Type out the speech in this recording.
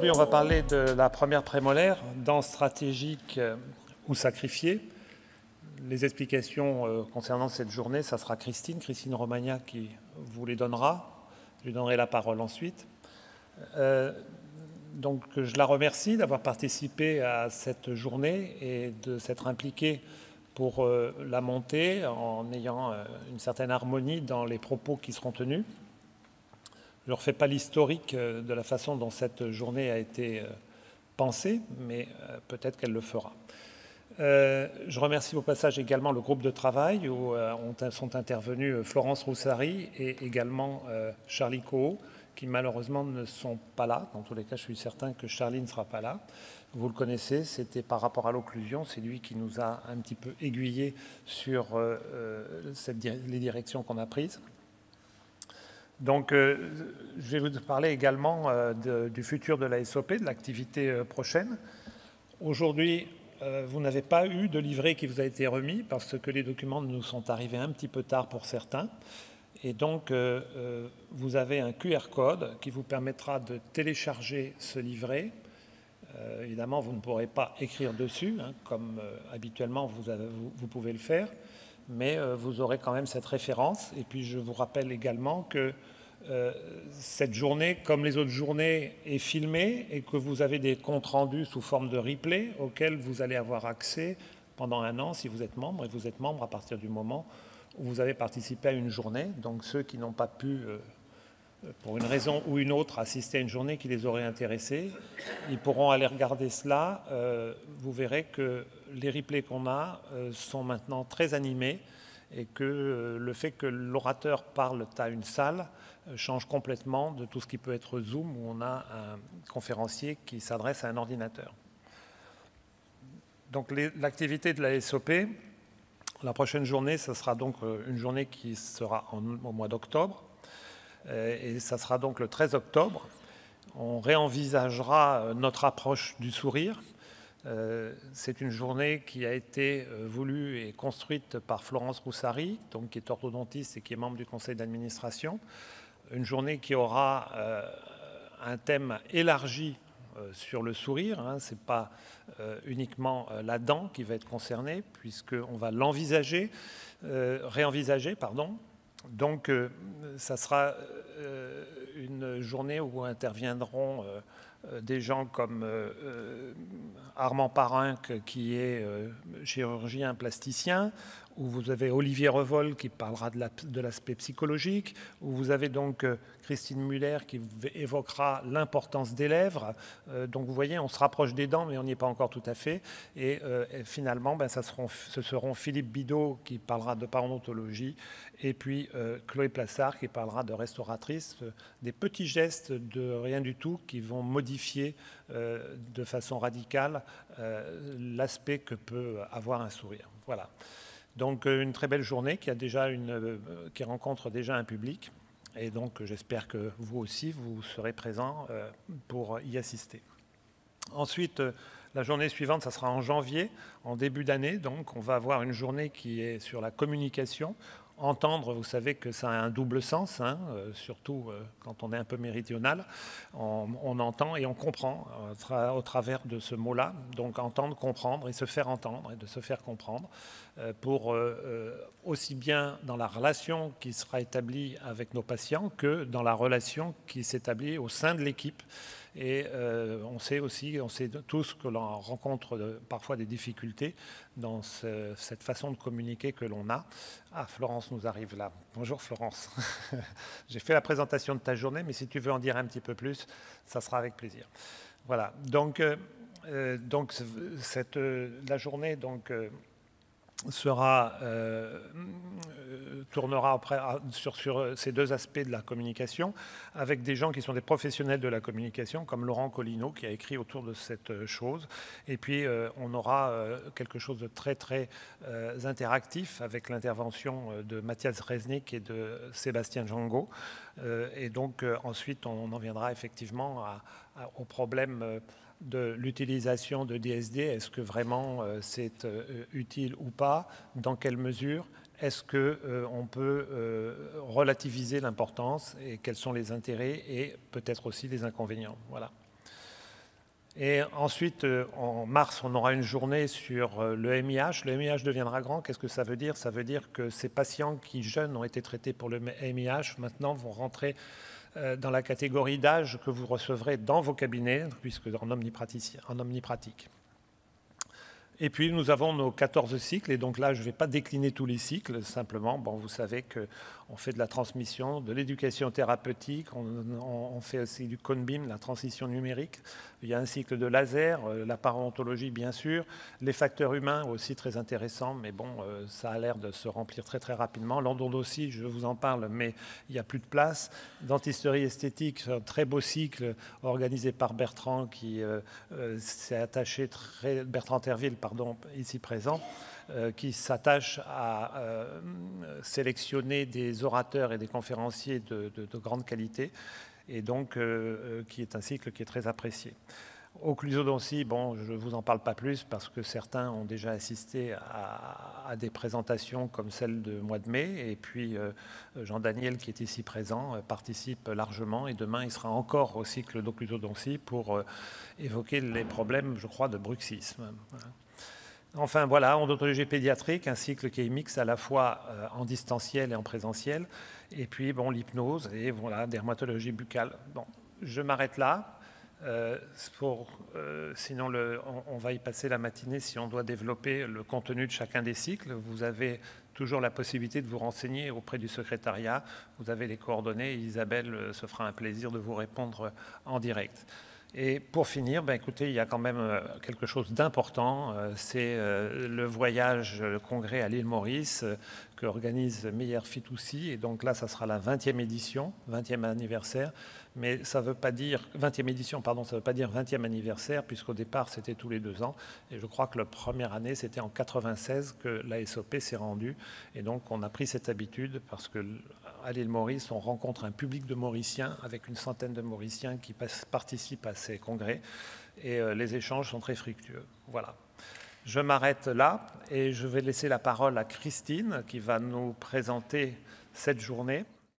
Aujourd'hui, on va parler de la première prémolaire, dent stratégique ou sacrifiée. Les explications concernant cette journée, ça sera Christine Romagna qui vous les donnera. Je lui donnerai la parole ensuite. Donc je la remercie d'avoir participé à cette journée et de s'être impliquée pour la monter en ayant une certaine harmonie dans les propos qui seront tenus. Je ne refais pas l'historique de la façon dont cette journée a été pensée, mais peut-être qu'elle le fera. Je remercie au passage également le groupe de travail où sont intervenus Florence Roussari et également Charlie Coho, qui malheureusement ne sont pas là. Dans tous les cas, je suis certain que Charlie ne sera pas là. Vous le connaissez, c'était par rapport à l'occlusion. C'est lui qui nous a un petit peu aiguillés sur les directions qu'on a prises. Donc, je vais vous parler également du futur de la SOP, de l'activité prochaine. Aujourd'hui, vous n'avez pas eu de livret qui vous a été remis parce que les documents nous sont arrivés un petit peu tard pour certains. Et donc, vous avez un QR code qui vous permettra de télécharger ce livret. Évidemment, vous ne pourrez pas écrire dessus, hein, comme habituellement vous pouvez le faire, mais vous aurez quand même cette référence. Et puis, je vous rappelle également que cette journée, comme les autres journées, est filmée et que vous avez des comptes rendus sous forme de replay auxquels vous allez avoir accès pendant un an si vous êtes membre, et vous êtes membre à partir du moment où vous avez participé à une journée. Donc ceux qui n'ont pas pu, pour une raison ou une autre, assister à une journée qui les aurait intéressés, ils pourront aller regarder cela. Vous verrez que les replays qu'on a sont maintenant très animés et que le fait que l'orateur parle à une salle change complètement de tout ce qui peut être Zoom, où on a un conférencier qui s'adresse à un ordinateur. Donc l'activité de la SOP, la prochaine journée, ce sera donc une journée qui sera au mois d'octobre, et ça sera donc le 13 octobre. On réenvisagera notre approche du sourire. C'est une journée qui a été voulue et construite par Florence Roussari, donc, qui est orthodontiste et qui est membre du conseil d'administration. Une journée qui aura un thème élargi sur le sourire, hein. Ce n'est pas uniquement la dent qui va être concernée, puisqu'on va l'envisager, réenvisager, pardon. Donc, ça sera une journée où interviendront des gens comme Armand Parinck, qui est chirurgien plasticien, où vous avez Olivier Revol qui parlera de l'aspect psychologique, où vous avez donc Christine Muller qui évoquera l'importance des lèvres. Donc vous voyez, on se rapproche des dents, mais on n'y est pas encore tout à fait. Et finalement, ce seront Philippe Bidot qui parlera de parodontologie, et puis Chloé Plassard qui parlera de restauratrice, des petits gestes de rien du tout qui vont modifier de façon radicale l'aspect que peut avoir un sourire. Voilà. Donc une très belle journée qui rencontre déjà un public, et donc j'espère que vous aussi vous serez présents pour y assister. Ensuite, la journée suivante, ça sera en janvier, en début d'année, donc on va avoir une journée qui est sur la communication. Entendre, vous savez que ça a un double sens, hein, surtout quand on est un peu méridional. On entend et on comprend au travers de ce mot-là. Donc entendre, comprendre et se faire entendre et de se faire comprendre pour aussi bien dans la relation qui sera établie avec nos patients que dans la relation qui s'établit au sein de l'équipe. Et on sait tous que l'on rencontre parfois des difficultés dans cette façon de communiquer que l'on a. Ah, Florence nous arrive là. Bonjour Florence. J'ai fait la présentation de ta journée, mais si tu veux en dire un petit peu plus, ça sera avec plaisir. Voilà, donc la journée tournera après sur ces deux aspects de la communication, avec des gens qui sont des professionnels de la communication, comme Laurent Collineau, qui a écrit autour de cette chose. Et puis, on aura quelque chose de très, très interactif avec l'intervention de Mathias Reznik et de Sébastien Django. Et donc, ensuite, on en viendra effectivement au problème de l'utilisation de DSD. Est-ce que vraiment c'est utile ou pas? Dans quelle mesure? Est-ce qu'on peut relativiser l'importance et quels sont les intérêts et peut-être aussi les inconvénients? Voilà. Et ensuite, en mars, on aura une journée sur le MIH. Le MIH deviendra grand. Qu'est-ce que ça veut dire? Ça veut dire que ces patients qui, jeunes, ont été traités pour le MIH, maintenant vont rentrer dans la catégorie d'âge que vous recevrez dans vos cabinets, puisque en omnipratique. Et puis, nous avons nos 14 cycles. Et donc là, je ne vais pas décliner tous les cycles. Simplement, bon, vous savez qu'on fait de la transmission, de l'éducation thérapeutique. On fait aussi du CONBIM, la transition numérique. Il y a un cycle de laser, la parodontologie, bien sûr. Les facteurs humains, aussi très intéressants. Mais bon, ça a l'air de se remplir très, très rapidement. L'endodontie, je vous en parle, mais il n'y a plus de place. Dentisterie esthétique, un très beau cycle organisé par Bertrand, qui s'est attaché, Bertrand Terville, pardon, ici présent, qui s'attache à sélectionner des orateurs et des conférenciers de grande qualité, et donc qui est un cycle qui est très apprécié. Occlusodontie, bon, je ne vous en parle pas plus parce que certains ont déjà assisté à des présentations comme celle du mois de mai, et puis Jean-Daniel, qui est ici présent, participe largement, et demain il sera encore au cycle d'occlusodontie pour évoquer les problèmes, je crois, de bruxisme. Enfin voilà, odontologie pédiatrique, un cycle qui est mixte à la fois en distanciel et en présentiel, et puis bon, l'hypnose et voilà, dermatologie buccale. Bon, je m'arrête là. Sinon, on va y passer la matinée si on doit développer le contenu de chacun des cycles. Vous avez toujours la possibilité de vous renseigner auprès du secrétariat. Vous avez les coordonnées. Isabelle se fera un plaisir de vous répondre en direct. Et pour finir, ben écoutez, il y a quand même quelque chose d'important, c'est le voyage, le congrès à l'île Maurice que organise Meyer Fitoussi. Et donc là, ça sera la 20e édition, 20e anniversaire. Mais ça veut pas dire 20e édition, pardon, ça ne veut pas dire 20e anniversaire, puisqu'au départ, c'était tous les 2 ans. Et je crois que la première année, c'était en 96 que la SOP s'est rendue. Et donc, on a pris cette habitude parce que à l'île Maurice, on rencontre un public de Mauriciens, avec une centaine de Mauriciens qui participent à ces congrès. Et les échanges sont très fructueux. Voilà. Je m'arrête là et je vais laisser la parole à Christine, qui va nous présenter cette journée.